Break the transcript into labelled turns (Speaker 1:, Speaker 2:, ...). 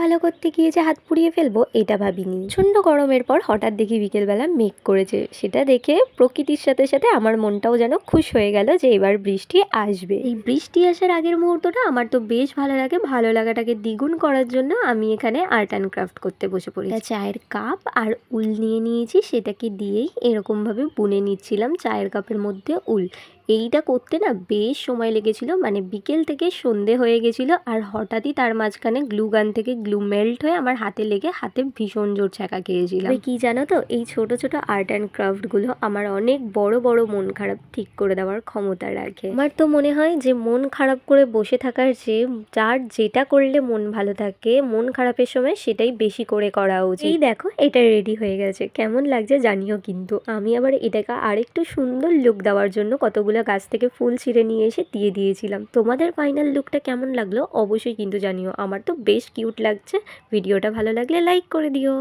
Speaker 1: ভালো করতে গিয়ে যে হাত পুড়িয়ে ফেলবো এটা ভাবিনি। প্রচণ্ড গরমের পর হঠাৎ দেখি বিকেলবেলা মেঘ করেছে, সেটা দেখে প্রকৃতির সাথে সাথে আমার মনটাও যেন খুশ হয়ে গেল যে এবার বৃষ্টি আসবে। এই বৃষ্টি আসার আগের মুহূর্তটা আমার তো বেশ ভালো লাগে। ভালো লাগাটাকে দ্বিগুণ করার জন্য আমি এখানে আর্ট অ্যান্ড ক্রাফট করতে বসে পড়ি। চায়ের কাপ আর উল নিয়ে নিয়েছি, সেটাকে দিয়েই এরকমভাবে বুনে নিচ্ছিলাম চায়ের কাপের মধ্যে উল। এইটা করতে না বেশ সময় লেগেছিল, মানে বিকেল থেকে সন্ধে হয়ে গেছিল। আর হঠাৎই তার মাঝখানে গ্লু গান থেকে গ্লু মেল্ট হয়ে আমার হাতে লেগে হাতে ভীষণ জোর ছ্যাঁকা খেয়েছিলাম। কি জানো তো, এই ছোট ছোট আর্ট অ্যান্ড ক্রাফটগুলো আমার অনেক বড় বড় মন খারাপ ঠিক করে দেওয়ার ক্ষমতা রাখে। আমার তো মনে হয় যে মন খারাপ করে বসে থাকার চেয়ে যার যেটা করলে মন ভালো থাকে মন খারাপের সময় সেটাই বেশি করে করা উচিত। এই দেখো এটা রেডি হয়ে গেছে, কেমন লাগছে জানিও। কিন্তু আমি আবার এটাকে আরেকটু সুন্দর লুক দেওয়ার জন্য কতগুলো গাছ থেকে ফুল ছিঁড়ে নিয়ে এসে দিয়ে দিয়েছিলাম। তোমাদের ফাইনাল লুকটা কেমন লাগলো অবশ্যই কিন্তু জানিও। আমার তো বেশ কিউট লাগছে। ভিডিওটা ভালো লাগলে লাইক করে দিও।